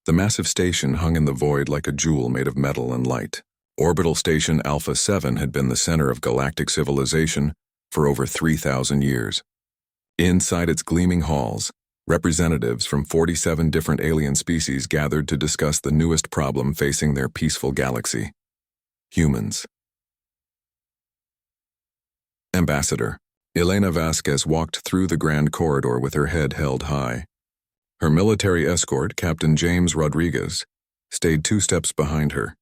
The massive station hung in the void like a jewel made of metal and light. Orbital Station Alpha 7 had been the center of galactic civilization for over 3,000 years. Inside its gleaming halls, representatives from 47 different alien species gathered to discuss the newest problem facing their peaceful galaxy: humans. Ambassador Elena Vasquez walked through the grand corridor with her head held high. Her military escort, Captain James Rodriguez, stayed 2 steps behind her.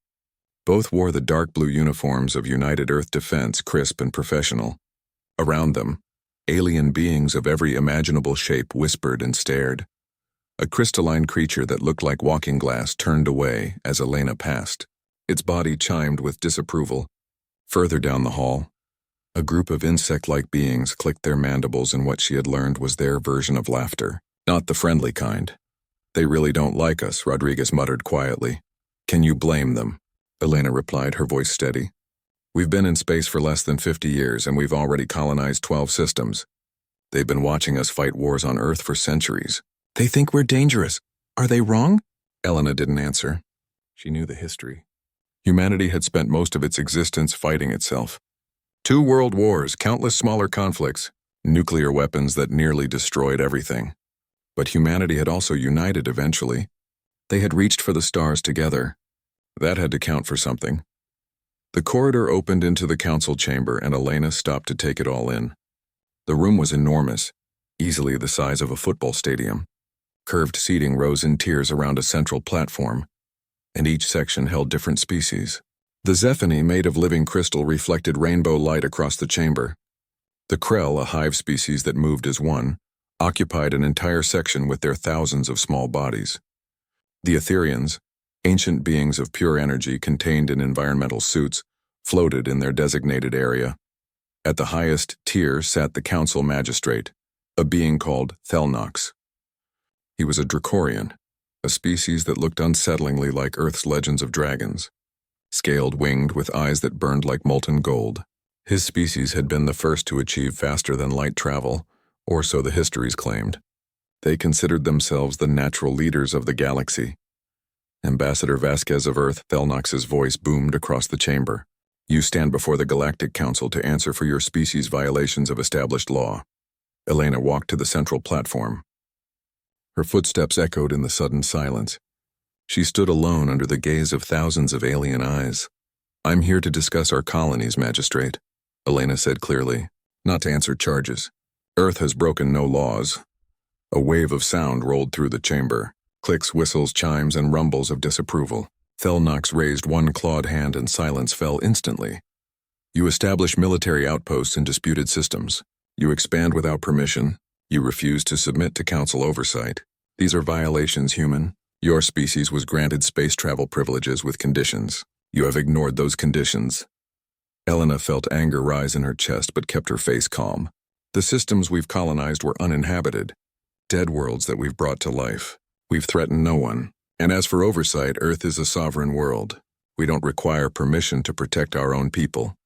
Both wore the dark blue uniforms of United Earth Defense, crisp and professional. Around them, alien beings of every imaginable shape whispered and stared. A crystalline creature that looked like walking glass turned away as Elena passed. Its body chimed with disapproval. Further down the hall, a group of insect-like beings clicked their mandibles in what she had learned was their version of laughter. Not the friendly kind. They really don't like us, Rodriguez muttered quietly. Can you blame them? Elena replied, her voice steady. We've been in space for less than 50 years, and we've already colonized 12 systems. They've been watching us fight wars on Earth for centuries. They think we're dangerous. Are they wrong? Elena didn't answer. She knew the history. Humanity had spent most of its existence fighting itself. 2 world wars, countless smaller conflicts, nuclear weapons that nearly destroyed everything. But humanity had also united eventually. They had reached for the stars together. That had to count for something. The corridor opened into the council chamber, and Elena stopped to take it all in. The room was enormous, easily the size of a football stadium. Curved seating rose in tiers around a central platform, and each section held different species. The Zephany, made of living crystal, reflected rainbow light across the chamber. The Krell, a hive species that moved as one, occupied an entire section with their thousands of small bodies. The Etherians, ancient beings of pure energy contained in environmental suits, floated in their designated area. At the highest tier sat the council magistrate, a being called Thelnox. He was a Dracorian, a species that looked unsettlingly like Earth's legends of dragons, scaled-winged with eyes that burned like molten gold. His species had been the first to achieve faster-than-light travel, or so the histories claimed. They considered themselves the natural leaders of the galaxy. Ambassador Vasquez of Earth, Thelnox's voice boomed across the chamber. You stand before the Galactic Council to answer for your species' violations of established law. Elena walked to the central platform. Her footsteps echoed in the sudden silence. She stood alone under the gaze of thousands of alien eyes. I'm here to discuss our colonies, Magistrate, Elena said clearly, not to answer charges. Earth has broken no laws. A wave of sound rolled through the chamber. Clicks, whistles, chimes, and rumbles of disapproval. Thelnox raised one clawed hand and silence fell instantly. You establish military outposts in disputed systems. You expand without permission. You refuse to submit to council oversight. These are violations, human. Your species was granted space travel privileges with conditions. You have ignored those conditions. Elena felt anger rise in her chest but kept her face calm. The systems we've colonized were uninhabited. Dead worlds that we've brought to life. We've threatened no one. And as for oversight, Earth is a sovereign world. We don't require permission to protect our own people.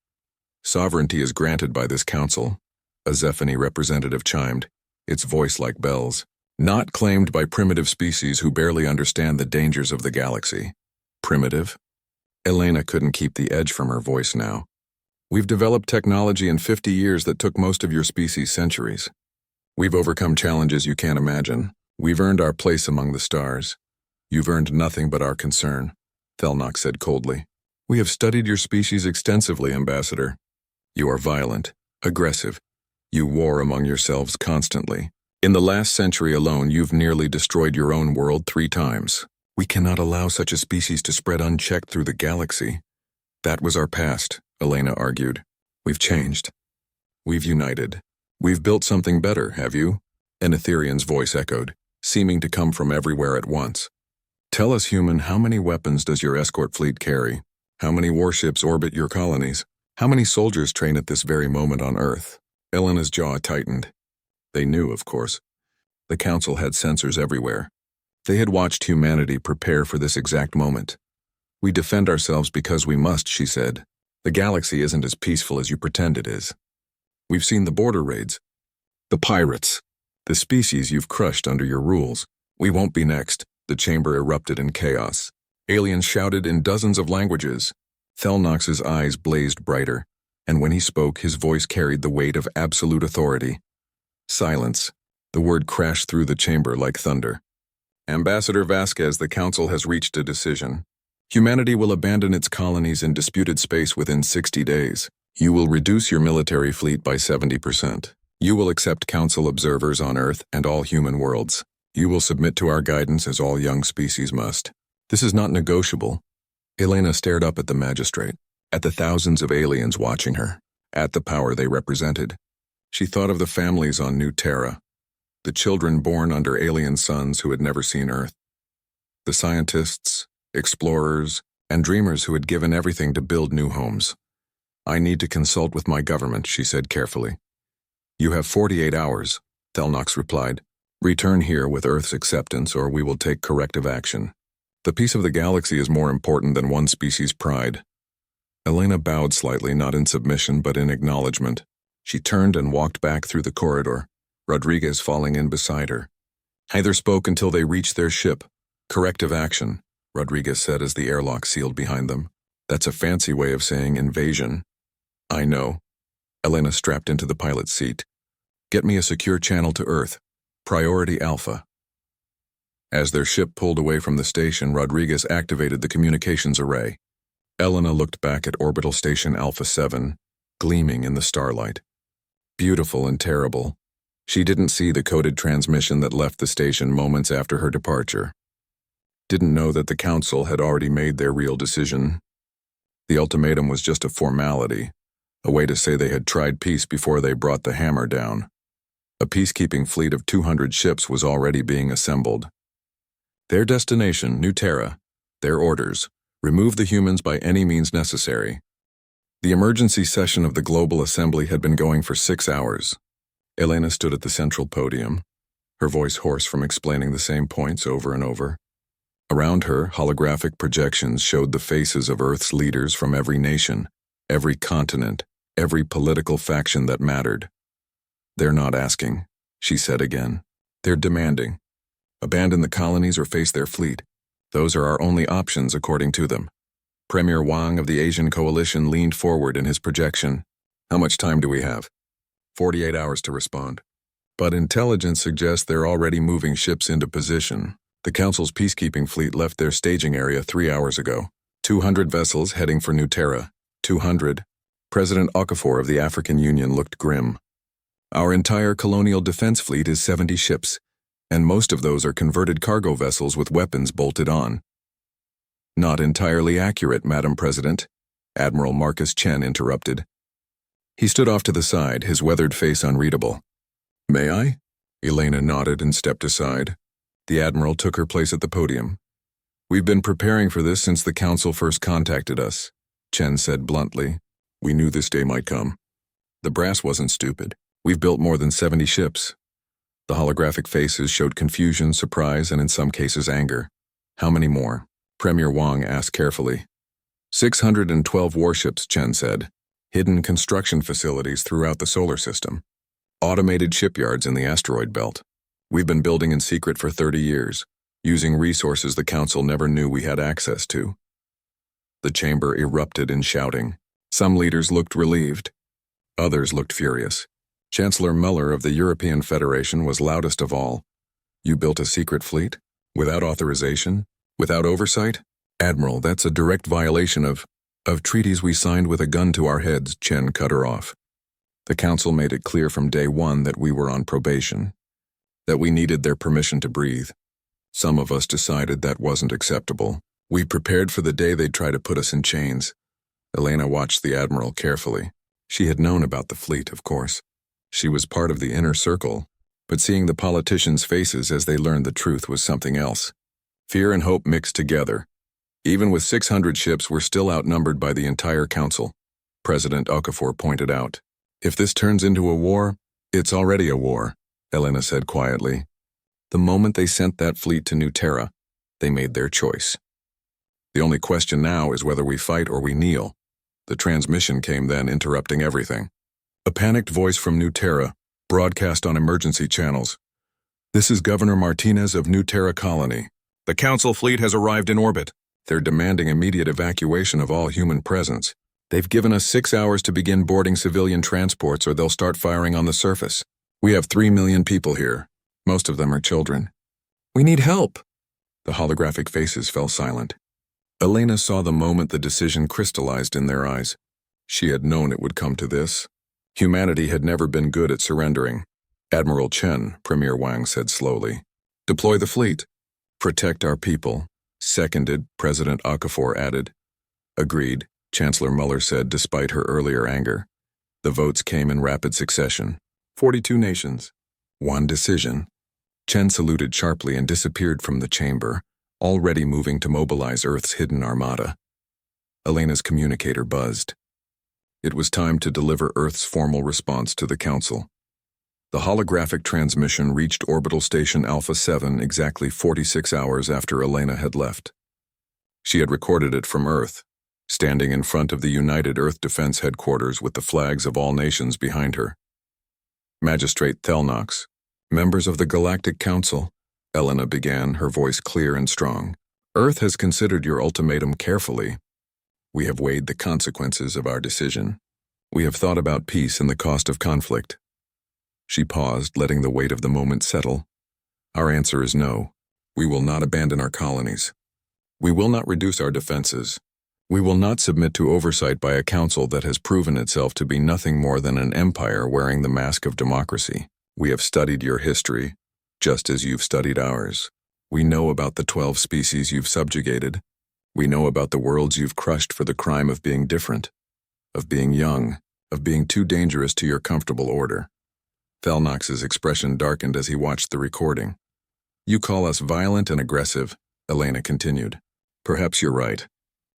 Sovereignty is granted by this council, a Zephany representative chimed, its voice like bells. Not claimed by primitive species who barely understand the dangers of the galaxy. Primitive? Elena couldn't keep the edge from her voice now. We've developed technology in 50 years that took most of your species centuries. We've overcome challenges you can't imagine. We've earned our place among the stars. You've earned nothing but our concern, Thelnox said coldly. We have studied your species extensively, Ambassador. You are violent, aggressive. You war among yourselves constantly. In the last century alone, you've nearly destroyed your own world 3 times. We cannot allow such a species to spread unchecked through the galaxy. That was our past, Elena argued. We've changed. We've united. We've built something better, have you? An Etherian's voice echoed, seeming to come from everywhere at once. Tell us, human, how many weapons does your escort fleet carry? How many warships orbit your colonies? How many soldiers train at this very moment on Earth? Elena's jaw tightened. They knew, of course. The council had sensors everywhere. They had watched humanity prepare for this exact moment. We defend ourselves because we must, she said. The galaxy isn't as peaceful as you pretend it is. We've seen the border raids. The pirates. The species you've crushed under your rules. We won't be next. The chamber erupted in chaos. Aliens shouted in dozens of languages. Thelnox's eyes blazed brighter, and when he spoke, his voice carried the weight of absolute authority. Silence. The word crashed through the chamber like thunder. Ambassador Vasquez, the Council has reached a decision. Humanity will abandon its colonies in disputed space within 60 days. You will reduce your military fleet by 70%. You will accept Council observers on Earth and all human worlds. You will submit to our guidance as all young species must. This is not negotiable. Elena stared up at the magistrate, at the thousands of aliens watching her, at the power they represented. She thought of the families on New Terra, the children born under alien suns who had never seen Earth, the scientists, explorers, and dreamers who had given everything to build new homes. I need to consult with my government, she said carefully. You have 48 hours, Thelnox replied. Return here with Earth's acceptance or we will take corrective action. The peace of the galaxy is more important than one species' pride. Elena bowed slightly, not in submission but in acknowledgement. She turned and walked back through the corridor, Rodriguez falling in beside her. Neither spoke until they reached their ship. Corrective action, Rodriguez said as the airlock sealed behind them. That's a fancy way of saying invasion. I know. Elena strapped into the pilot's seat. Get me a secure channel to Earth. Priority Alpha. As their ship pulled away from the station, Rodriguez activated the communications array. Elena looked back at Orbital Station Alpha 7, gleaming in the starlight. Beautiful and terrible. She didn't see the coded transmission that left the station moments after her departure. Didn't know that the Council had already made their real decision. The ultimatum was just a formality, a way to say they had tried peace before they brought the hammer down. A peacekeeping fleet of 200 ships was already being assembled. Their destination, New Terra. Their orders, remove the humans by any means necessary. The emergency session of the Global Assembly had been going for 6 hours. Elena stood at the central podium, her voice hoarse from explaining the same points over and over. Around her, holographic projections showed the faces of Earth's leaders from every nation, every continent, every political faction that mattered. They're not asking, she said again. They're demanding. Abandon the colonies or face their fleet. Those are our only options according to them. Premier Wang of the Asian Coalition leaned forward in his projection. How much time do we have? 48 hours to respond. But intelligence suggests they're already moving ships into position. The Council's peacekeeping fleet left their staging area 3 hours ago. 200 vessels heading for New Terra. 200. President Okafor of the African Union looked grim. Our entire colonial defense fleet is 70 ships, and most of those are converted cargo vessels with weapons bolted on. Not entirely accurate, Madam President, Admiral Marcus Chen interrupted. He stood off to the side, his weathered face unreadable. May I? Elena nodded and stepped aside. The Admiral took her place at the podium. We've been preparing for this since the Council first contacted us, Chen said bluntly. We knew this day might come. The brass wasn't stupid. We've built more than 70 ships. The holographic faces showed confusion, surprise, and in some cases anger. How many more? Premier Wang asked carefully. 612 warships, Chen said. Hidden construction facilities throughout the solar system. Automated shipyards in the asteroid belt. We've been building in secret for 30 years, using resources the Council never knew we had access to. The chamber erupted in shouting. Some leaders looked relieved. Others looked furious. Chancellor Muller of the European Federation was loudest of all. You built a secret fleet? Without authorization? Without oversight? Admiral, that's a direct violation of treaties we signed with a gun to our heads, Chen cut her off. The Council made it clear from day one that we were on probation, that we needed their permission to breathe. Some of us decided that wasn't acceptable. We prepared for the day they'd try to put us in chains. Elena watched the Admiral carefully. She had known about the fleet, of course. She was part of the inner circle, but seeing the politicians' faces as they learned the truth was something else. Fear and hope mixed together. Even with 600 ships, we're still outnumbered by the entire Council, President Okafor pointed out. If this turns into a war, it's already a war, Elena said quietly. The moment they sent that fleet to New Terra, they made their choice. The only question now is whether we fight or we kneel. The transmission came then, interrupting everything. A panicked voice from New Terra, broadcast on emergency channels. This is Governor Martinez of New Terra Colony. The Council fleet has arrived in orbit. They're demanding immediate evacuation of all human presence. They've given us 6 hours to begin boarding civilian transports or they'll start firing on the surface. We have 3 million people here. Most of them are children. We need help. The holographic faces fell silent. Elena saw the moment the decision crystallized in their eyes. She had known it would come to this. Humanity had never been good at surrendering. Admiral Chen, Premier Wang said slowly. Deploy the fleet. Protect our people. Seconded, President Okafor added. Agreed, Chancellor Muller said despite her earlier anger. The votes came in rapid succession. 42 nations. One decision. Chen saluted sharply and disappeared from the chamber, already moving to mobilize Earth's hidden armada. Elena's communicator buzzed. It was time to deliver Earth's formal response to the Council. The holographic transmission reached Orbital Station Alpha 7 exactly 46 hours after Elena had left. She had recorded it from Earth, standing in front of the United Earth Defense Headquarters with the flags of all nations behind her. Magistrate Thelnox, members of the Galactic Council, Elena began, her voice clear and strong. Earth has considered your ultimatum carefully. We have weighed the consequences of our decision. We have thought about peace and the cost of conflict. She paused, letting the weight of the moment settle. Our answer is no. We will not abandon our colonies. We will not reduce our defenses. We will not submit to oversight by a council that has proven itself to be nothing more than an empire wearing the mask of democracy. We have studied your history, just as you've studied ours. We know about the 12 species you've subjugated. We know about the worlds you've crushed for the crime of being different, of being young, of being too dangerous to your comfortable order. Thelnox's expression darkened as he watched the recording. You call us violent and aggressive, Elena continued. Perhaps you're right.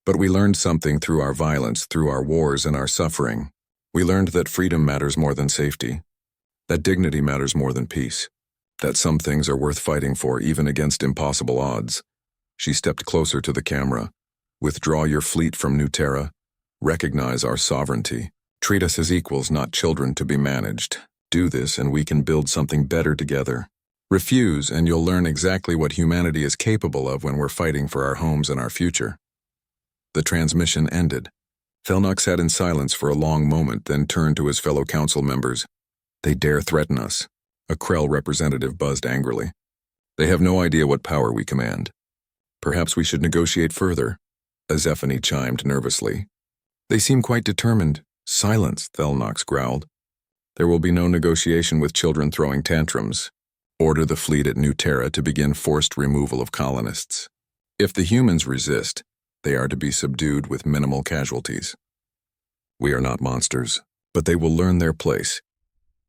But we learned something through our violence, through our wars and our suffering. We learned that freedom matters more than safety, that dignity matters more than peace, that some things are worth fighting for even against impossible odds. She stepped closer to the camera. Withdraw your fleet from New Terra. Recognize our sovereignty. Treat us as equals, not children to be managed. Do this and we can build something better together. Refuse and you'll learn exactly what humanity is capable of when we're fighting for our homes and our future. The transmission ended. Thelnox sat in silence for a long moment, then turned to his fellow council members. They dare threaten us. A Krell representative buzzed angrily. They have no idea what power we command. Perhaps we should negotiate further, Azephany chimed nervously. They seem quite determined. Silence, Thelnox growled. There will be no negotiation with children throwing tantrums. Order the fleet at New Terra to begin forced removal of colonists. If the humans resist, they are to be subdued with minimal casualties. We are not monsters, but they will learn their place.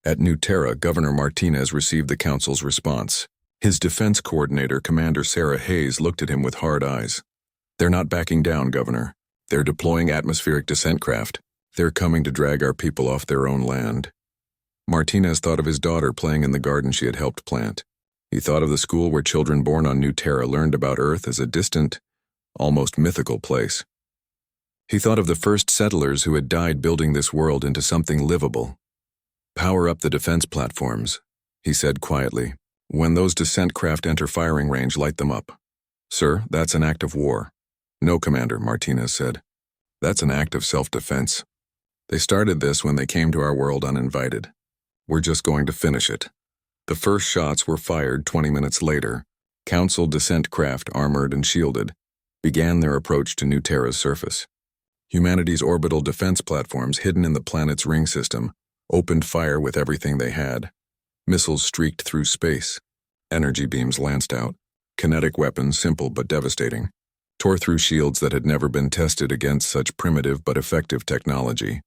At New Terra, Governor Martinez received the Council's response. His defense coordinator, Commander Sarah Hayes, looked at him with hard eyes. They're not backing down, Governor. They're deploying atmospheric descent craft. They're coming to drag our people off their own land. Martinez thought of his daughter playing in the garden she had helped plant. He thought of the school where children born on New Terra learned about Earth as a distant, almost mythical place. He thought of the first settlers who had died building this world into something livable. Power up the defense platforms, he said quietly. When those descent craft enter firing range, light them up. Sir, that's an act of war. No, Commander, Martinez said. That's an act of self-defense. They started this when they came to our world uninvited. We're just going to finish it. The first shots were fired 20 minutes later. Council descent craft, armored and shielded, began their approach to New Terra's surface. Humanity's orbital defense platforms, hidden in the planet's ring system, opened fire with everything they had. Missiles streaked through space. Energy beams lanced out. Kinetic weapons, simple but devastating, tore through shields that had never been tested against such primitive but effective technology.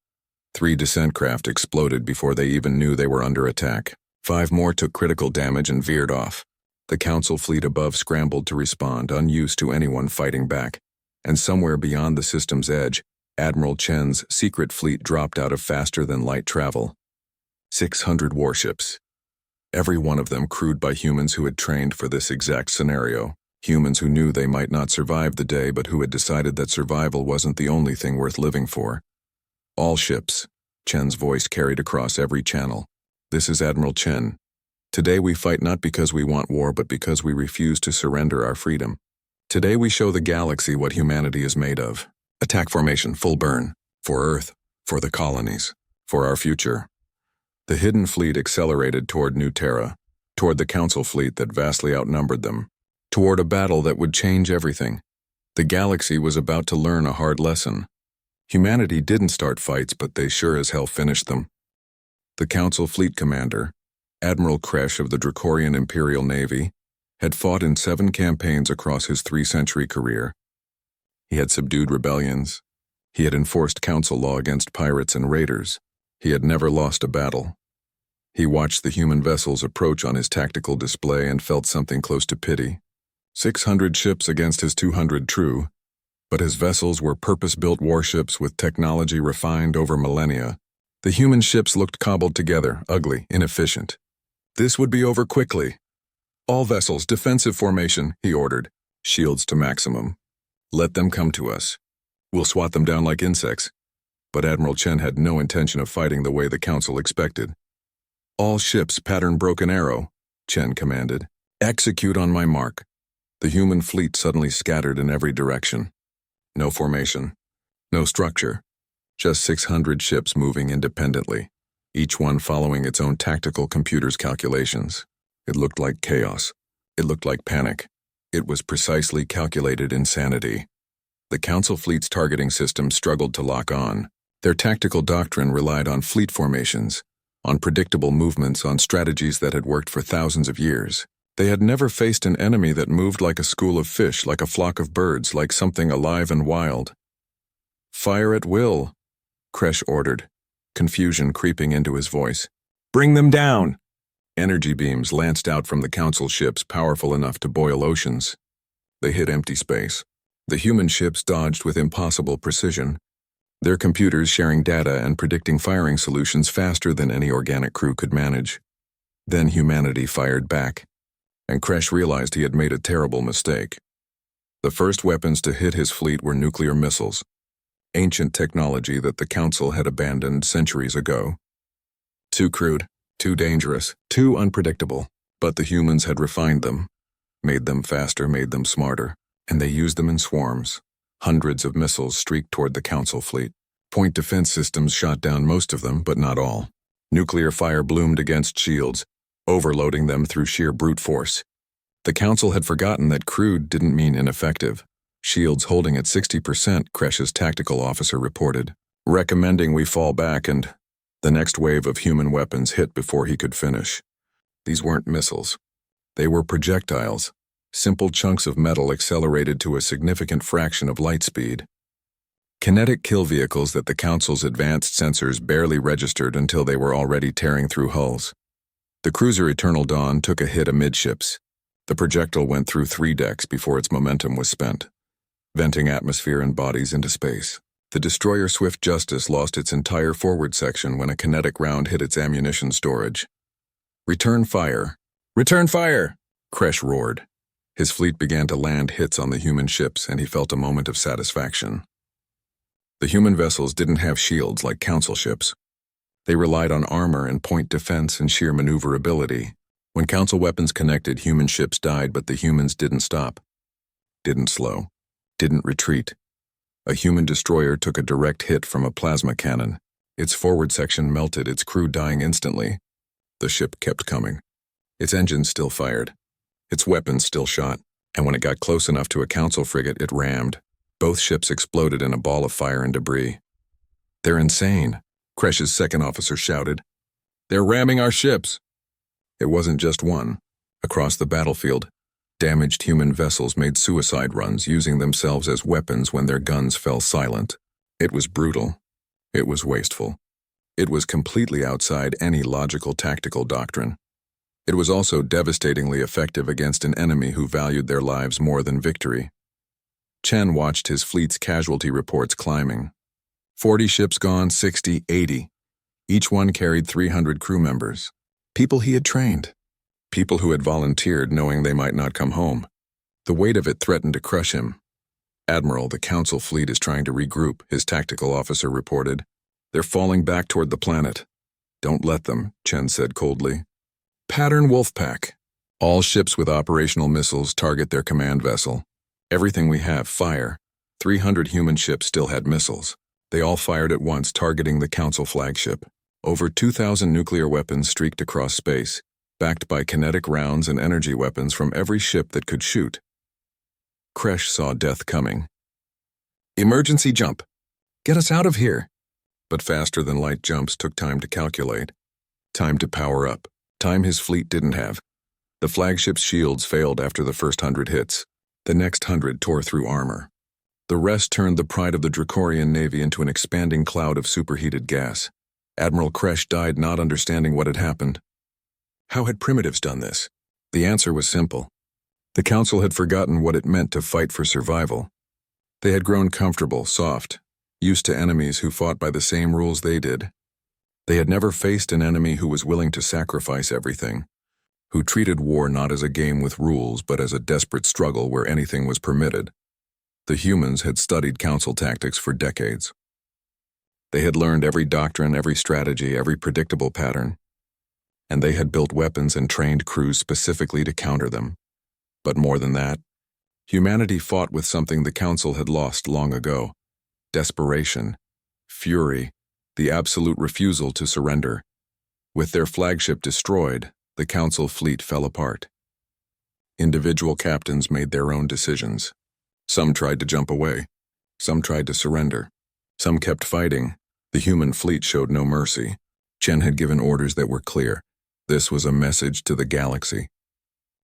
3 descent craft exploded before they even knew they were under attack. 5 more took critical damage and veered off. The Council fleet above scrambled to respond, unused to anyone fighting back. And somewhere beyond the system's edge, Admiral Chen's secret fleet dropped out of faster-than-light travel. 600 warships. Every one of them crewed by humans who had trained for this exact scenario. Humans who knew they might not survive the day, but who had decided that survival wasn't the only thing worth living for. All ships, Chen's voice carried across every channel. This is Admiral Chen. Today we fight not because we want war, but because we refuse to surrender our freedom. Today we show the galaxy what humanity is made of. Attack formation, full burn. For Earth, for the colonies, for our future. The hidden fleet accelerated toward New Terra, toward the Council fleet that vastly outnumbered them, toward a battle that would change everything. The galaxy was about to learn a hard lesson. Humanity didn't start fights, but they sure as hell finished them. The Council fleet commander, Admiral Kresh of the Dracorian Imperial Navy, had fought in 7 campaigns across his 3-century career. He had subdued rebellions. He had enforced council law against pirates and raiders. He had never lost a battle. He watched the human vessels approach on his tactical display and felt something close to pity. 600 ships against his 200, true, but his vessels were purpose-built warships with technology refined over millennia. The human ships looked cobbled together, ugly, inefficient. This would be over quickly. All vessels, defensive formation, he ordered. Shields to maximum. Let them come to us. We'll swat them down like insects. But Admiral Chen had no intention of fighting the way the Council expected. All ships pattern broken arrow, Chen commanded. Execute on my mark. The human fleet suddenly scattered in every direction. No formation. No structure. Just 600 ships moving independently, each one following its own tactical computer's calculations. It looked like chaos. It looked like panic. It was precisely calculated insanity. The Council fleet's targeting system struggled to lock on. Their tactical doctrine relied on fleet formations, on predictable movements, on strategies that had worked for thousands of years. They had never faced an enemy that moved like a school of fish, like a flock of birds, like something alive and wild. Fire at will, Kresh ordered, confusion creeping into his voice. Bring them down! Energy beams lanced out from the Council ships, powerful enough to boil oceans. They hit empty space. The human ships dodged with impossible precision, their computers sharing data and predicting firing solutions faster than any organic crew could manage. Then humanity fired back, and Kresh realized he had made a terrible mistake. The first weapons to hit his fleet were nuclear missiles, ancient technology that the Council had abandoned centuries ago. Too crude, too dangerous, too unpredictable, but the humans had refined them, made them faster, made them smarter, and they used them in swarms. Hundreds of missiles streaked toward the Council fleet. Point defense systems shot down most of them, but not all. Nuclear fire bloomed against shields, overloading them through sheer brute force. The Council had forgotten that crude didn't mean ineffective. Shields holding at 60%, Kresh's tactical officer reported, recommending we fall back, and the next wave of human weapons hit before he could finish. These weren't missiles. They were projectiles, simple chunks of metal accelerated to a significant fraction of light speed. Kinetic kill vehicles that the Council's advanced sensors barely registered until they were already tearing through hulls. The cruiser Eternal Dawn took a hit amidships. The projectile went through 3 decks before its momentum was spent, venting atmosphere and bodies into space. The destroyer Swift Justice lost its entire forward section when a kinetic round hit its ammunition storage. Return fire! Return fire! Kresh roared. His fleet began to land hits on the human ships, and he felt a moment of satisfaction. The human vessels didn't have shields like Council ships. They relied on armor and point defense and sheer maneuverability. When Council weapons connected, human ships died, but the humans didn't stop, didn't slow, didn't retreat. A human destroyer took a direct hit from a plasma cannon. Its forward section melted, its crew dying instantly. The ship kept coming. Its engines still fired. Its weapons still shot, and when it got close enough to a Council frigate, it rammed. Both ships exploded in a ball of fire and debris. They're insane, Kresh's second officer shouted. They're ramming our ships. It wasn't just one. Across the battlefield, damaged human vessels made suicide runs, using themselves as weapons when their guns fell silent. It was brutal. It was wasteful. It was completely outside any logical tactical doctrine. It was also devastatingly effective against an enemy who valued their lives more than victory. Chen watched his fleet's casualty reports climbing. 40 ships gone, 60, 80. Each one carried 300 crew members. People he had trained. People who had volunteered knowing they might not come home. The weight of it threatened to crush him. Admiral, the Council fleet is trying to regroup, his tactical officer reported. They're falling back toward the planet. Don't let them, Chen said coldly. Pattern Wolfpack. All ships with operational missiles target their command vessel. Everything we have, fire. 300 human ships still had missiles. They all fired at once, targeting the Council flagship. Over 2,000 nuclear weapons streaked across space, backed by kinetic rounds and energy weapons from every ship that could shoot. Kresh saw death coming. Emergency jump! Get us out of here! But faster-than-light jumps took time to calculate. Time to power up. Time his fleet didn't have. The flagship's shields failed after the first 100 hits. The next 100 tore through armor. The rest turned the pride of the Dracorian Navy into an expanding cloud of superheated gas. Admiral Kresh died not understanding what had happened. How had primitives done this? The answer was simple. The Council had forgotten what it meant to fight for survival. They had grown comfortable, soft, used to enemies who fought by the same rules they did. They had never faced an enemy who was willing to sacrifice everything, who treated war not as a game with rules but as a desperate struggle where anything was permitted. The humans had studied Council tactics for decades. They had learned every doctrine, every strategy, every predictable pattern, and they had built weapons and trained crews specifically to counter them. But more than that, humanity fought with something the Council had lost long ago: desperation, fury, the absolute refusal to surrender. With their flagship destroyed, the Council fleet fell apart. Individual captains made their own decisions. Some tried to jump away. Some tried to surrender. Some kept fighting. The human fleet showed no mercy. Chen had given orders that were clear. This was a message to the galaxy.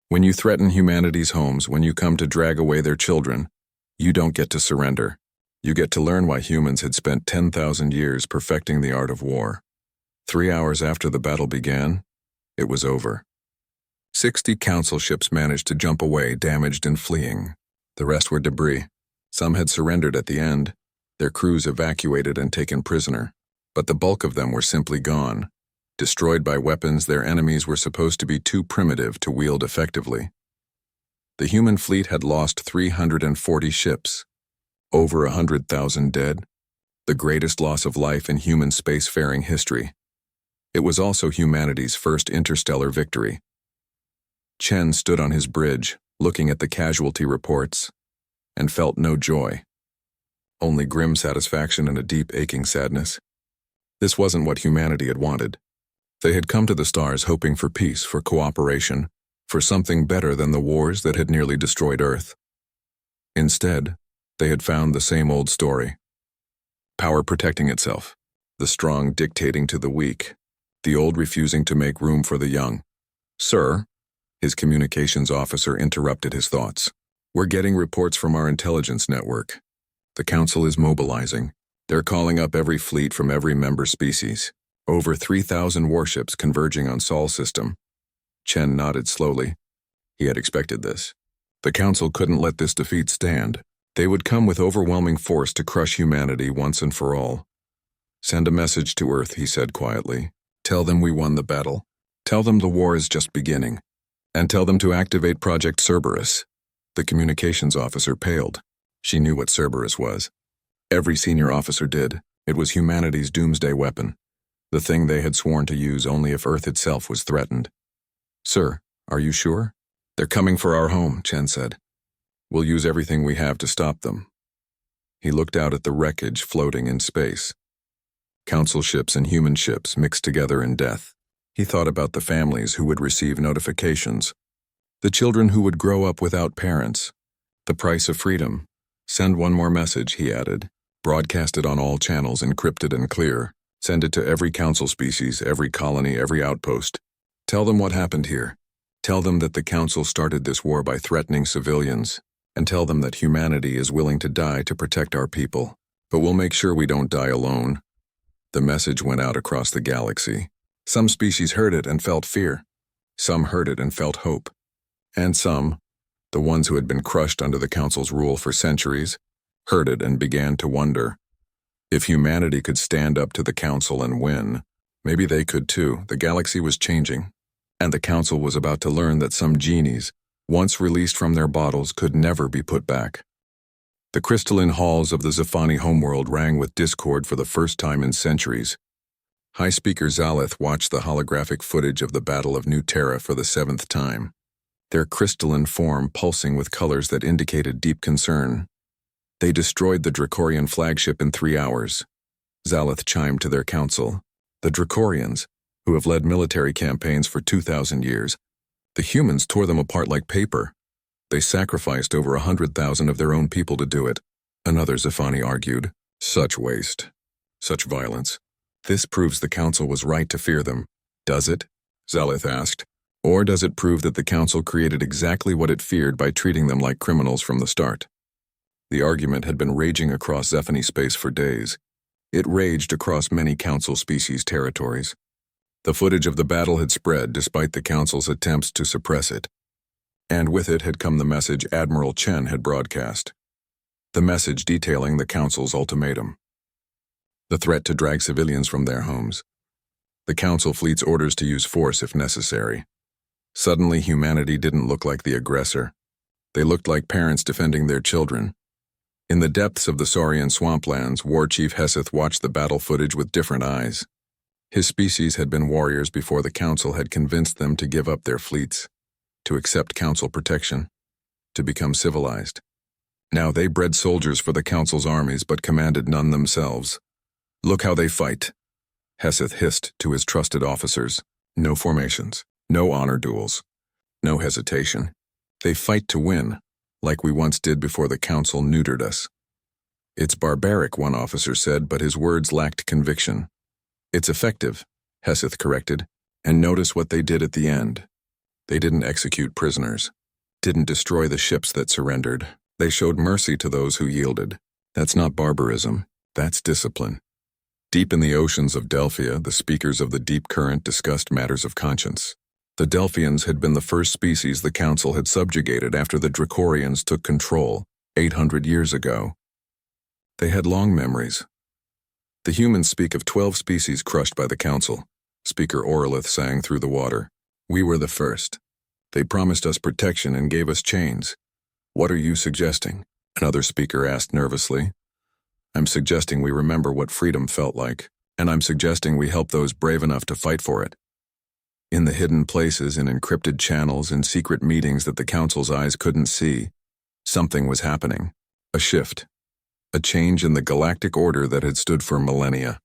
When you threaten humanity's homes, when you come to drag away their children, you don't get to surrender. You get to learn why humans had spent 10,000 years perfecting the art of war. 3 hours after the battle began, it was over. 60 Council ships managed to jump away, damaged and fleeing. The rest were debris. Some had surrendered at the end, their crews evacuated and taken prisoner. But the bulk of them were simply gone. Destroyed by weapons their enemies were supposed to be too primitive to wield effectively. The human fleet had lost 340 ships. Over 100,000 dead. The greatest loss of life in human spacefaring history. It was also humanity's first interstellar victory. Chen stood on his bridge, looking at the casualty reports, and felt no joy. Only grim satisfaction and a deep aching sadness. This wasn't what humanity had wanted. They had come to the stars hoping for peace, for cooperation, for something better than the wars that had nearly destroyed Earth. Instead, they had found the same old story. Power protecting itself, the strong dictating to the weak, the old refusing to make room for the young. "Sir," his communications officer interrupted his thoughts. "We're getting reports from our intelligence network. The Council is mobilizing. They're calling up every fleet from every member species. Over 3,000 warships converging on Sol system." Chen nodded slowly. He had expected this. The Council couldn't let this defeat stand. They would come with overwhelming force to crush humanity once and for all. "Send a message to Earth," he said quietly. "Tell them we won the battle. Tell them the war is just beginning. And tell them to activate Project Cerberus." The communications officer paled. She knew what Cerberus was. Every senior officer did. It was humanity's doomsday weapon. The thing they had sworn to use only if Earth itself was threatened. "Sir, are you sure?" "They're coming for our home," Chen said. "We'll use everything we have to stop them." He looked out at the wreckage floating in space. Council ships and human ships mixed together in death. He thought about the families who would receive notifications, the children who would grow up without parents. The price of freedom. "Send one more message," he added. "Broadcast it on all channels, encrypted and clear. Send it to every Council species, every colony, every outpost. Tell them what happened here. Tell them that the Council started this war by threatening civilians. And tell them that humanity is willing to die to protect our people. But we'll make sure we don't die alone." The message went out across the galaxy. Some species heard it and felt fear. Some heard it and felt hope. And some, the ones who had been crushed under the Council's rule for centuries, heard it and began to wonder. If humanity could stand up to the Council and win, maybe they could too. The galaxy was changing, and the Council was about to learn that some genies, once released from their bottles, could never be put back. The crystalline halls of the Zafani homeworld rang with discord for the first time in centuries. High Speaker Zalith watched the holographic footage of the Battle of New Terra for the 7th time, their crystalline form pulsing with colors that indicated deep concern. They destroyed the Dracorian flagship in 3 hours. Zalith chimed to their council. The Dracorians, who have led military campaigns for 2,000 years, the humans tore them apart like paper. They sacrificed over 100,000 of their own people to do it. Another Zafani argued. Such waste. Such violence. This proves the council was right to fear them. Does it? Zalith asked. Or does it prove that the council created exactly what it feared by treating them like criminals from the start? The argument had been raging across Zephany space for days. It raged across many council species territories. The footage of the battle had spread despite the council's attempts to suppress it. And with it had come the message Admiral Chen had broadcast. The message detailing the council's ultimatum. The threat to drag civilians from their homes. The council fleet's orders to use force if necessary. Suddenly, humanity didn't look like the aggressor. They looked like parents defending their children. In the depths of the Saurian swamplands, War Chief Heseth watched the battle footage with different eyes. His species had been warriors before the council had convinced them to give up their fleets, to accept council protection, to become civilized. Now they bred soldiers for the council's armies but commanded none themselves. Look how they fight, Heseth hissed to his trusted officers. No formations, no honor duels, no hesitation. They fight to win, like we once did before the council neutered us. It's barbaric, one officer said, but his words lacked conviction. It's effective, Heseth corrected, and notice what they did at the end. They didn't execute prisoners, didn't destroy the ships that surrendered. They showed mercy to those who yielded. That's not barbarism, that's discipline. Deep in the oceans of Delphia, the speakers of the deep current discussed matters of conscience. The Delphians had been the first species the council had subjugated after the Dracorians took control 800 years ago. They had long memories. The humans speak of 12 species crushed by the council. Speaker Orlith sang through the water. We were the first. They promised us protection and gave us chains. What are you suggesting? Another speaker asked nervously. I'm suggesting we remember what freedom felt like, and I'm suggesting we help those brave enough to fight for it. In the hidden places, in encrypted channels, in secret meetings that the council's eyes couldn't see, something was happening. A shift. A change in the galactic order that had stood for millennia.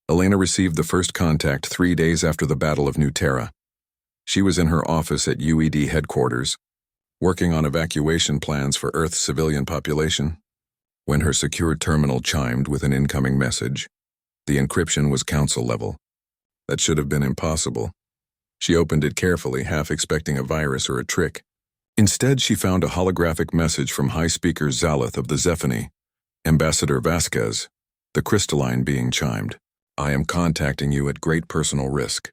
Elena received the first contact 3 days after the Battle of New Terra. She was in her office at UED headquarters, working on evacuation plans for Earth's civilian population, when her secure terminal chimed with an incoming message. The encryption was council level. That should have been impossible. She opened it carefully, half expecting a virus or a trick. Instead, she found a holographic message from High Speaker Zalith of the Zephany, Ambassador Vasquez, the crystalline being chimed. I am contacting you at great personal risk.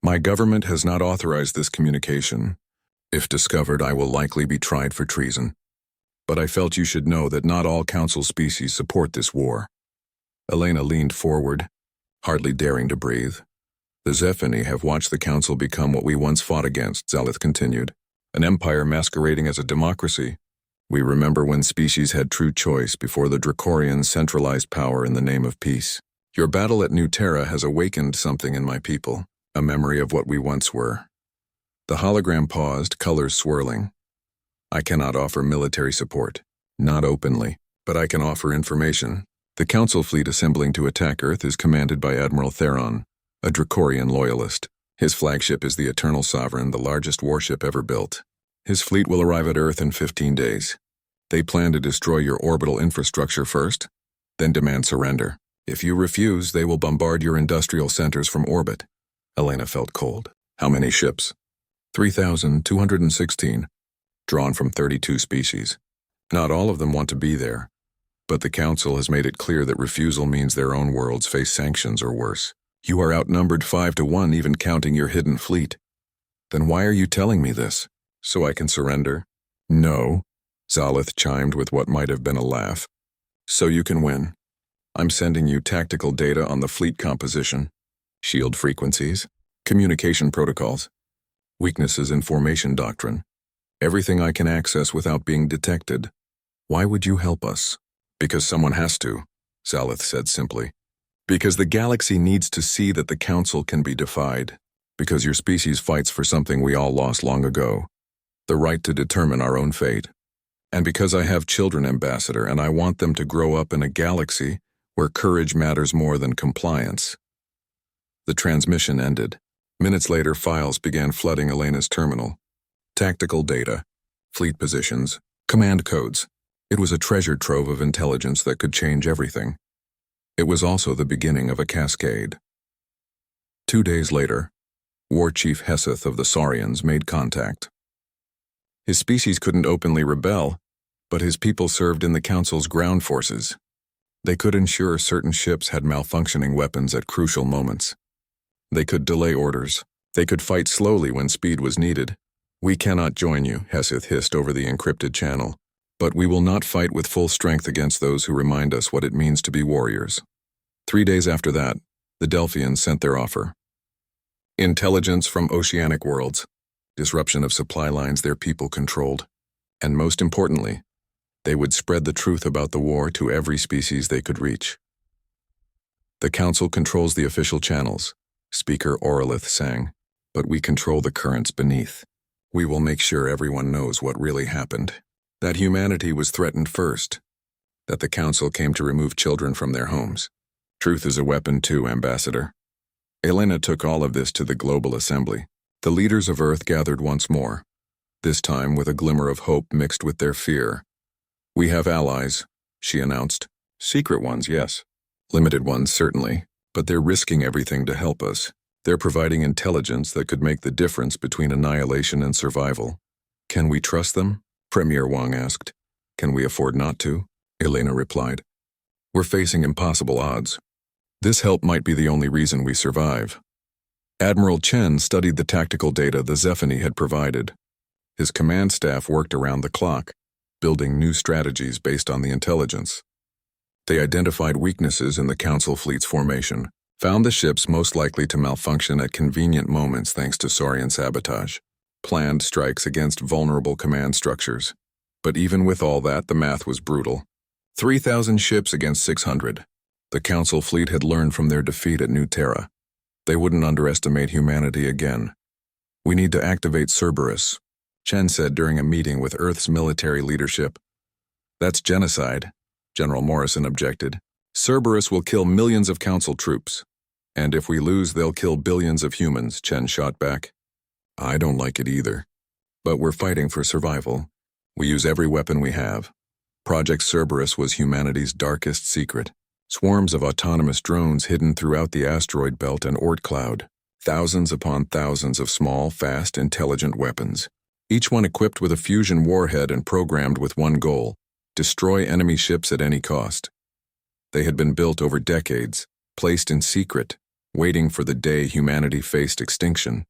My government has not authorized this communication. If discovered, I will likely be tried for treason. But I felt you should know that not all council species support this war. Elena leaned forward, hardly daring to breathe. The Zephany have watched the council become what we once fought against, Zalith continued. An empire masquerading as a democracy. We remember when species had true choice before the Dracorians centralized power in the name of peace. Your battle at New Terra has awakened something in my people, a memory of what we once were. The hologram paused, colors swirling. I cannot offer military support, not openly, but I can offer information. The council fleet assembling to attack Earth is commanded by Admiral Theron, a Dracorian loyalist. His flagship is the Eternal Sovereign, the largest warship ever built. His fleet will arrive at Earth in 15 days. They plan to destroy your orbital infrastructure first, then demand surrender. If you refuse, they will bombard your industrial centers from orbit. Elena felt cold. How many ships? 3,216, drawn from 32 species. Not all of them want to be there, but the Council has made it clear that refusal means their own worlds face sanctions or worse. You are outnumbered 5-1, even counting your hidden fleet. Then why are you telling me this? So I can surrender? No, Zalith chimed with what might have been a laugh. So you can win. I'm sending you tactical data on the fleet composition, shield frequencies, communication protocols, weaknesses in formation doctrine, everything I can access without being detected. Why would you help us? Because someone has to, Zalith said simply. Because the galaxy needs to see that the Council can be defied. Because your species fights for something we all lost long ago. The right to determine our own fate. And because I have children, Ambassador, and I want them to grow up in a galaxy where courage matters more than compliance. The transmission ended. Minutes later, files began flooding Elena's terminal. Tactical data, fleet positions, command codes. It was a treasure trove of intelligence that could change everything. It was also the beginning of a cascade. 2 days later, War Chief Heseth of the Saurians made contact. His species couldn't openly rebel, but his people served in the Council's ground forces. They could ensure certain ships had malfunctioning weapons at crucial moments. They could delay orders. They could fight slowly when speed was needed. "We cannot join you," Heseth hissed over the encrypted channel, "but we will not fight with full strength against those who remind us what it means to be warriors." 3 days after that, the Delphians sent their offer. Intelligence from oceanic worlds, disruption of supply lines their people controlled, and most importantly, they would spread the truth about the war to every species they could reach. "The Council controls the official channels," Speaker Oralith sang, "but we control the currents beneath. We will make sure everyone knows what really happened. That humanity was threatened first. That the Council came to remove children from their homes. Truth is a weapon too, Ambassador." Elena took all of this to the Global Assembly. The leaders of Earth gathered once more, this time with a glimmer of hope mixed with their fear. "We have allies," she announced. "Secret ones, yes. Limited ones, certainly, but they're risking everything to help us. They're providing intelligence that could make the difference between annihilation and survival. Can we trust them?" Premier Wang asked. "Can we afford not to?" Elena replied. "We're facing impossible odds. This help might be the only reason we survive." Admiral Chen studied the tactical data the Zephany had provided. His command staff worked around the clock, building new strategies based on the intelligence. They identified weaknesses in the Council fleet's formation, found the ships most likely to malfunction at convenient moments thanks to Saurian sabotage, planned strikes against vulnerable command structures. But even with all that, the math was brutal. 3,000 ships against 600. The Council fleet had learned from their defeat at New Terra. They wouldn't underestimate humanity again. "We need to activate Cerberus," Chen said during a meeting with Earth's military leadership. "That's genocide," General Morrison objected. "Cerberus will kill millions of Council troops. And if we lose, they'll kill billions of humans," Chen shot back. "I don't like it either. But we're fighting for survival. We use every weapon we have." Project Cerberus was humanity's darkest secret. Swarms of autonomous drones hidden throughout the asteroid belt and Oort cloud. Thousands upon thousands of small, fast, intelligent weapons. Each one equipped with a fusion warhead and programmed with one goal: destroy enemy ships at any cost. They had been built over decades, placed in secret, waiting for the day humanity faced extinction.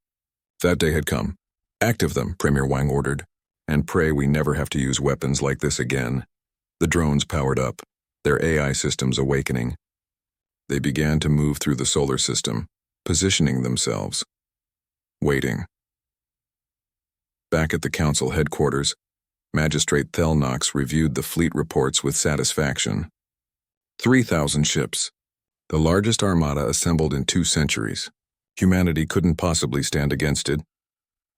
That day had come. "Active them," Premier Wang ordered, "and pray we never have to use weapons like this again." The drones powered up, their AI systems awakening. They began to move through the solar system, positioning themselves. Waiting. Back at the Council headquarters, Magistrate Thelnox reviewed the fleet reports with satisfaction. 3,000 ships. The largest armada assembled in 2 centuries. Humanity couldn't possibly stand against it.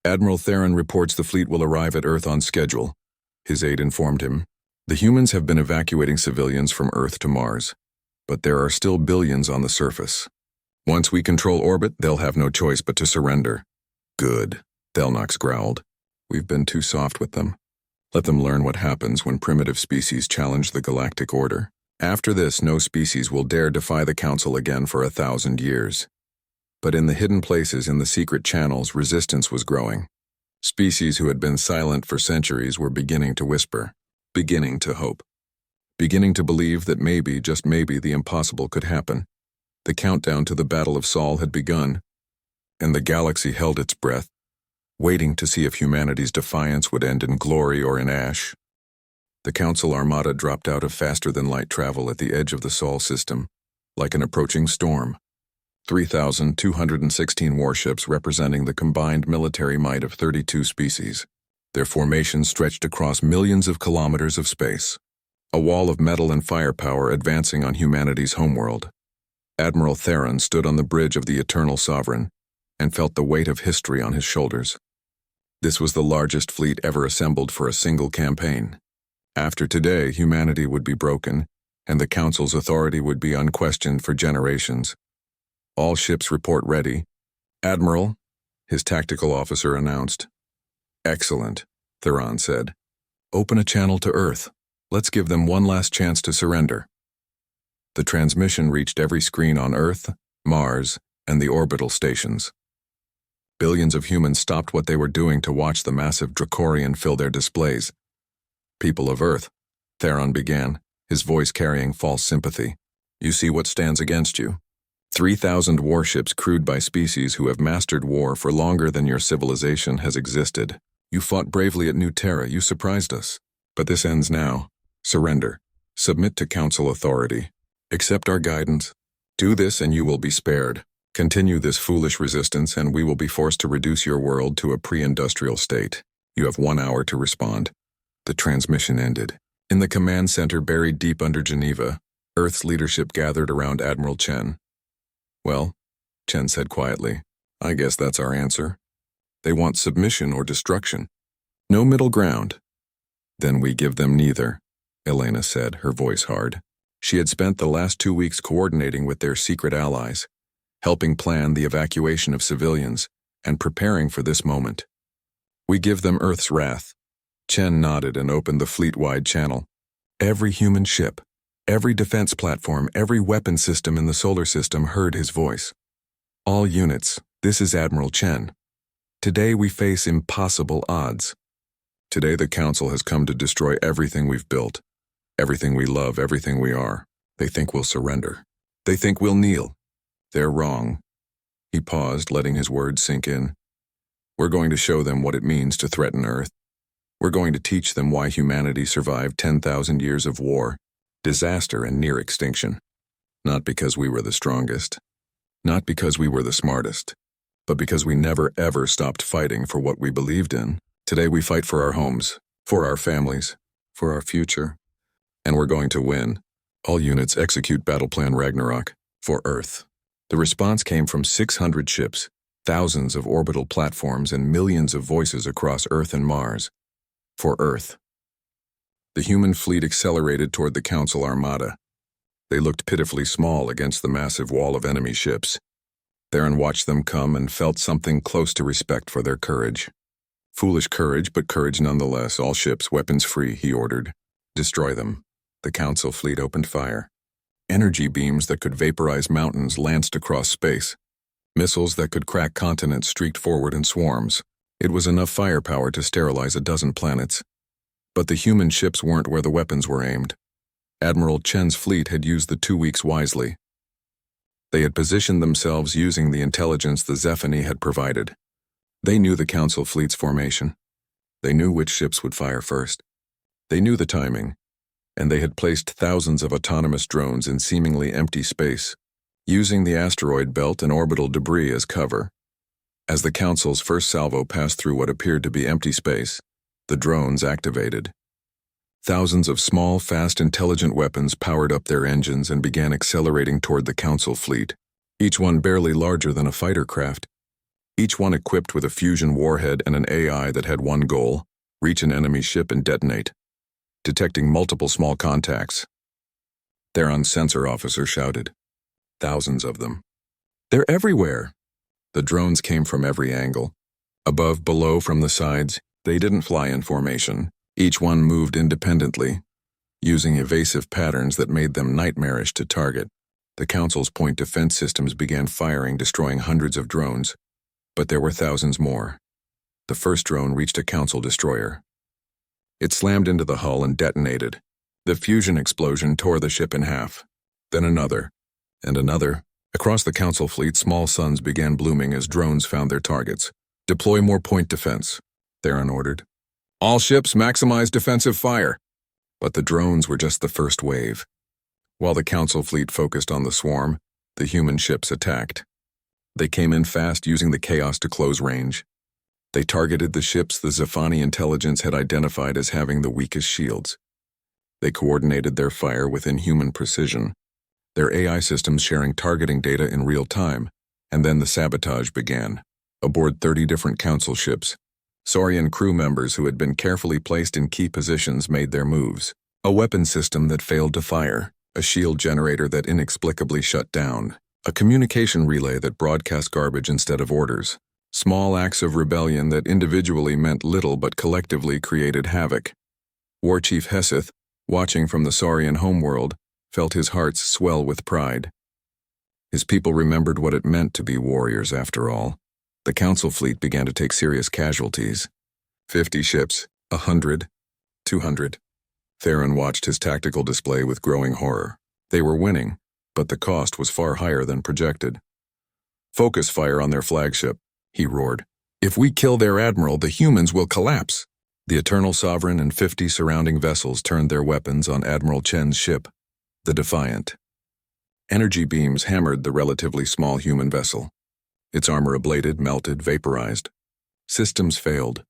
Admiral Theron reports the fleet will arrive at Earth on schedule. His aide informed him. The humans have been evacuating civilians from Earth to Mars, but there are still billions on the surface. Once we control orbit, they'll have no choice but to surrender. Good, Thelnox growled. We've been too soft with them. Let them learn what happens when primitive species challenge the galactic order. After this, no species will dare defy the Council again for 1,000 years. But in the hidden places in the secret channels, resistance was growing. Species who had been silent for centuries were beginning to whisper, beginning to hope, beginning to believe that maybe, just maybe, the impossible could happen. The countdown to the Battle of Sol had begun, and the galaxy held its breath, waiting to see if humanity's defiance would end in glory or in ash. The Council armada dropped out of faster-than-light travel at the edge of the Sol system, like an approaching storm. 3,216 warships representing the combined military might of 32 species. Their formation stretched across millions of kilometers of space, a wall of metal and firepower advancing on humanity's homeworld. Admiral Theron stood on the bridge of the Eternal Sovereign and felt the weight of history on his shoulders. This was the largest fleet ever assembled for a single campaign. After today, humanity would be broken, and the Council's authority would be unquestioned for generations. All ships report ready. Admiral, his tactical officer announced. Excellent, Theron said. Open a channel to Earth. Let's give them one last chance to surrender. The transmission reached every screen on Earth, Mars, and the orbital stations. Billions of humans stopped what they were doing to watch the massive Dracorian fill their displays. People of Earth, Theron began, his voice carrying false sympathy. You see what stands against you. 3,000 warships crewed by species who have mastered war for longer than your civilization has existed. You fought bravely at New Terra, you surprised us. But this ends now. Surrender. Submit to Council authority. Accept our guidance. Do this and you will be spared. Continue this foolish resistance and we will be forced to reduce your world to a pre-industrial state. You have 1 hour to respond. The transmission ended. In the command center buried deep under Geneva, Earth's leadership gathered around Admiral Chen. Well, Chen said quietly, I guess that's our answer. They want submission or destruction. No middle ground. Then we give them neither, Elena said, her voice hard. She had spent the last 2 weeks coordinating with their secret allies, helping plan the evacuation of civilians, and preparing for this moment. We give them Earth's wrath. Chen nodded and opened the fleet-wide channel. Every human ship, every defense platform, every weapon system in the solar system heard his voice. All units, this is Admiral Chen. Today we face impossible odds. Today the Council has come to destroy everything we've built, everything we love, everything we are. They think we'll surrender. They think we'll kneel. They're wrong. He paused, letting his words sink in. We're going to show them what it means to threaten Earth. We're going to teach them why humanity survived 10,000 years of war, disaster, and near extinction. Not because we were the strongest, not because we were the smartest, but because we never ever stopped fighting for what we believed in. Today we fight for our homes, for our families, for our future. And we're going to win. All units execute Battle Plan Ragnarok for Earth. The response came from 600 ships, thousands of orbital platforms, and millions of voices across Earth and Mars. For Earth. The human fleet accelerated toward the Council Armada. They looked pitifully small against the massive wall of enemy ships. Theron watched them come and felt something close to respect for their courage. Foolish courage, but courage nonetheless. All ships, weapons free, he ordered. Destroy them. The Council fleet opened fire. Energy beams that could vaporize mountains lanced across space. Missiles that could crack continents streaked forward in swarms. It was enough firepower to sterilize a dozen planets. But the human ships weren't where the weapons were aimed. Admiral Chen's fleet had used the 2 weeks wisely. They had positioned themselves using the intelligence the Zephany had provided. They knew the Council fleet's formation. They knew which ships would fire first. They knew the timing, and they had placed thousands of autonomous drones in seemingly empty space, using the asteroid belt and orbital debris as cover. As the Council's first salvo passed through what appeared to be empty space, the drones activated. Thousands of small, fast, intelligent weapons powered up their engines and began accelerating toward the Council fleet, each one barely larger than a fighter craft. Each one equipped with a fusion warhead and an AI that had one goal: reach an enemy ship and detonate, detecting multiple small contacts. Theron's sensor officer shouted. Thousands of them. They're everywhere! The drones came from every angle. Above, below, from the sides. They didn't fly in formation. Each one moved independently, using evasive patterns that made them nightmarish to target. The Council's point defense systems began firing, destroying hundreds of drones. But there were thousands more. The first drone reached a Council destroyer. It slammed into the hull and detonated. The fusion explosion tore the ship in half. Then another, and another. Across the Council fleet, small suns began blooming as drones found their targets. Deploy more point defense, Theron ordered. All ships maximize defensive fire. But the drones were just the first wave. While the Council fleet focused on the swarm, the human ships attacked. They came in fast, using the chaos to close range. They targeted the ships the Zephany intelligence had identified as having the weakest shields. They coordinated their fire with inhuman precision. their AI systems sharing targeting data in real time, and then the sabotage began. Aboard 30 different council ships, Saurian crew members who had been carefully placed in key positions made their moves. A weapon system that failed to fire, a shield generator that inexplicably shut down, a communication relay that broadcast garbage instead of orders. Small acts of rebellion that individually meant little but collectively created havoc. War Chief Heseth, watching from the Saurian homeworld, felt his heart swell with pride. His people remembered what it meant to be warriors after all. The Council fleet began to take serious casualties. 50 ships, 100, 200. Theron watched his tactical display with growing horror. They were winning, but the cost was far higher than projected. "Focus fire on their flagship," he roared. "If we kill their admiral, the humans will collapse." The Eternal Sovereign and 50 surrounding vessels turned their weapons on Admiral Chen's ship, the Defiant. Energy beams hammered the relatively small human vessel. Its armor ablated, melted, vaporized. Systems failed.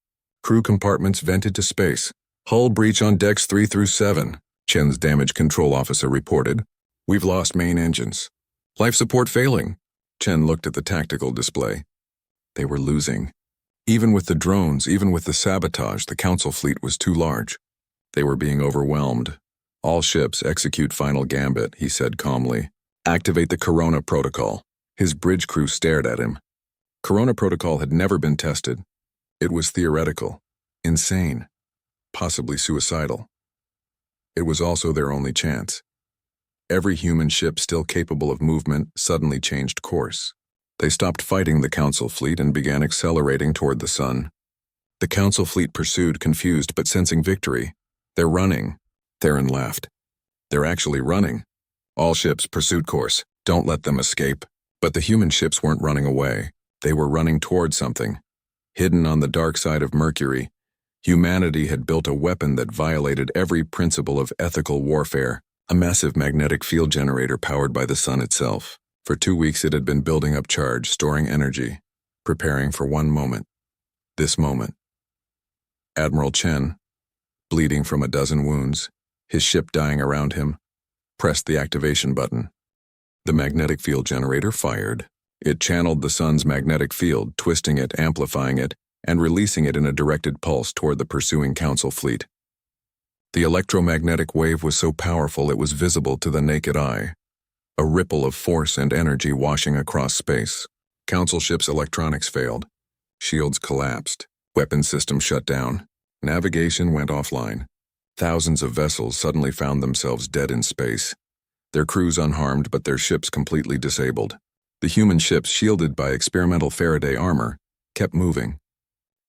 Crew compartments vented to space. "Hull breach on decks 3 through 7, Chen's damage control officer reported. "We've lost main engines. Life support failing." Chen looked at the tactical display. They were losing. Even with the drones, even with the sabotage, the Council fleet was too large. They were being overwhelmed. "All ships execute final gambit," he said calmly. "Activate the Corona Protocol." His bridge crew stared at him. Corona Protocol had never been tested. It was theoretical, insane, possibly suicidal. It was also their only chance. Every human ship still capable of movement suddenly changed course. They stopped fighting the Council fleet and began accelerating toward the sun. The Council fleet pursued, confused but sensing victory. "They're running." Theron laughed. "They're actually running. All ships, pursuit course. Don't let them escape." But the human ships weren't running away. They were running toward something. Hidden on the dark side of Mercury, humanity had built a weapon that violated every principle of ethical warfare, a massive magnetic field generator powered by the sun itself. For 2 weeks it had been building up charge, storing energy, preparing for one moment. This moment. Admiral Chen, bleeding from a dozen wounds, his ship dying around him, pressed the activation button. The magnetic field generator fired. It channeled the sun's magnetic field, twisting it, amplifying it, and releasing it in a directed pulse toward the pursuing Council fleet. The electromagnetic wave was so powerful it was visible to the naked eye, a ripple of force and energy washing across space. Council ships' electronics failed. Shields collapsed. Weapon systems shut down. Navigation went offline. Thousands of vessels suddenly found themselves dead in space. Their crews unharmed, but their ships completely disabled. The human ships, shielded by experimental Faraday armor, kept moving.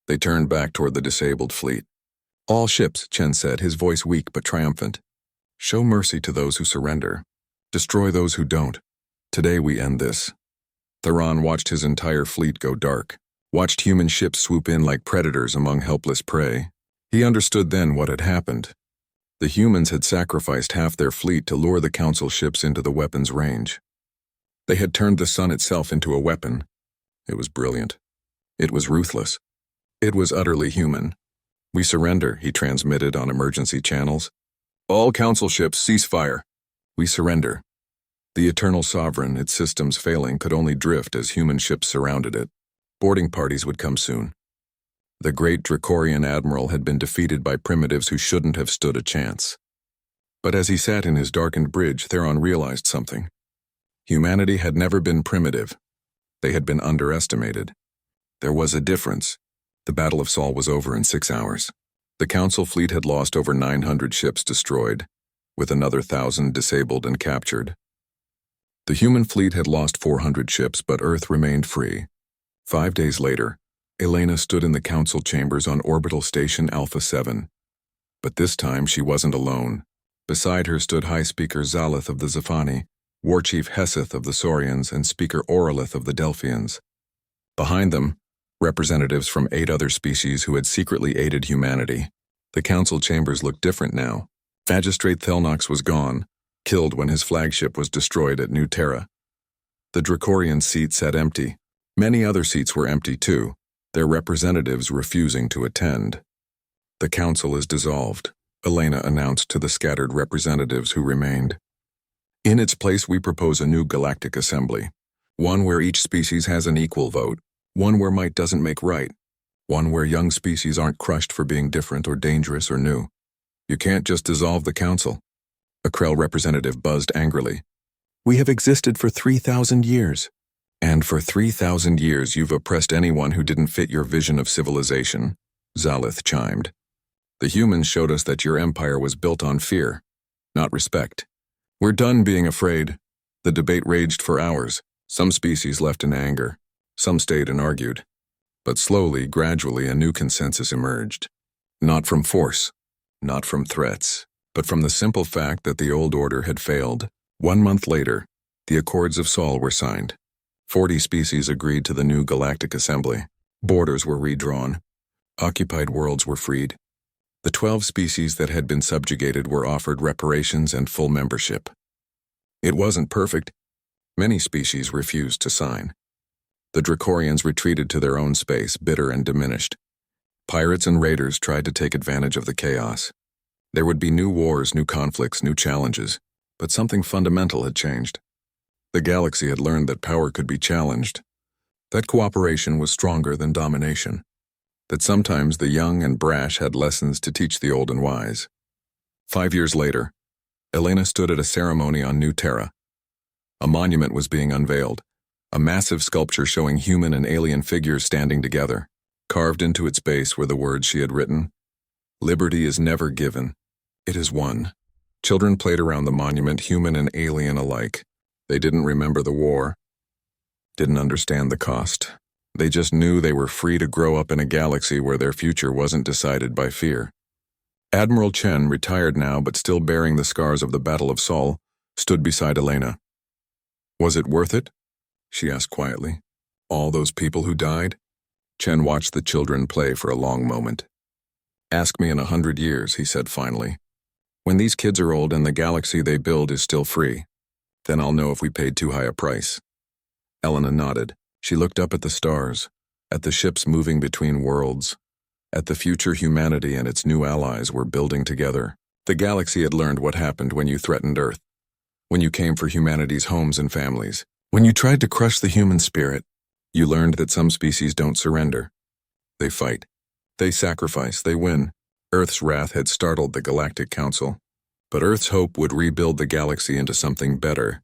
They turned back toward the disabled fleet. "All ships," Chen said, his voice weak but triumphant. "Show mercy to those who surrender. Destroy those who don't. Today we end this." Theron watched his entire fleet go dark, watched human ships swoop in like predators among helpless prey. He understood then what had happened. The humans had sacrificed half their fleet to lure the Council ships into the weapon's range. They had turned the sun itself into a weapon. It was brilliant. It was ruthless. It was utterly human. "We surrender," he transmitted on emergency channels. "All Council ships, cease fire. We surrender." The Eternal Sovereign, its systems failing, could only drift as human ships surrounded it. Boarding parties would come soon. The great Dracorian admiral had been defeated by primitives who shouldn't have stood a chance. But as he sat in his darkened bridge, Theron realized something. Humanity had never been primitive. They had been underestimated. There was a difference. The Battle of Sol was over in 6 hours. The Council fleet had lost over 900 ships destroyed, with another 1,000 disabled and captured. The human fleet had lost 400 ships, but Earth remained free. 5 days later, Elena stood in the Council chambers on Orbital Station Alpha 7. But this time she wasn't alone. Beside her stood High Speaker Zalith of the Zephani, War Chief Heseth of the Saurians, and Speaker Oralith of the Delphians. Behind them, representatives from 8 other species who had secretly aided humanity. The Council chambers looked different now. Magistrate Thelnox was gone, killed when his flagship was destroyed at New Terra. The Dracorian seat sat empty. Many other seats were empty too, their representatives refusing to attend. "The Council is dissolved," Elena announced to the scattered representatives who remained. In its place, we propose a new galactic assembly. One where each species has an equal vote. One where might doesn't make right. One where young species aren't crushed for being different or dangerous or new. You can't just dissolve the council. A Krell representative buzzed angrily. We have existed for 3,000 years. And for 3,000 years you've oppressed anyone who didn't fit your vision of civilization, Zalith chimed. The humans showed us that your empire was built on fear, not respect. We're done being afraid. The debate raged for hours. Some species left in anger. Some stayed and argued. But slowly, gradually, a new consensus emerged. Not from force, not from threats, but from the simple fact that the old order had failed. 1 month later, the Accords of Sol were signed. 40 species agreed to the new Galactic Assembly. Borders were redrawn. Occupied worlds were freed. The 12 species that had been subjugated were offered reparations and full membership. It wasn't perfect. Many species refused to sign. The Dracorians retreated to their own space, bitter and diminished. Pirates and raiders tried to take advantage of the chaos. There would be new wars, new conflicts, new challenges, but something fundamental had changed. The galaxy had learned that power could be challenged, that cooperation was stronger than domination, that sometimes the young and brash had lessons to teach the old and wise. 5 years later, Elena stood at a ceremony on New Terra. A monument was being unveiled, a massive sculpture showing human and alien figures standing together. Carved into its base were the words she had written, "Liberty is never given, it is won." Children played around the monument, human and alien alike. They didn't remember the war, didn't understand the cost. They just knew they were free to grow up in a galaxy where their future wasn't decided by fear. Admiral Chen, retired now but still bearing the scars of the Battle of Sol, stood beside Elena. "Was it worth it?" she asked quietly. "All those people who died?" Chen watched the children play for a long moment. "Ask me in 100 years, he said finally. "When these kids are old and the galaxy they build is still free, then I'll know if we paid too high a price." Elena nodded. She looked up at the stars, at the ships moving between worlds, at the future humanity and its new allies were building together. The galaxy had learned what happened when you threatened Earth, when you came for humanity's homes and families, when you tried to crush the human spirit. You learned that some species don't surrender. They fight. They sacrifice. They win. Earth's wrath had startled the Galactic Council. But Earth's hope would rebuild the galaxy into something better,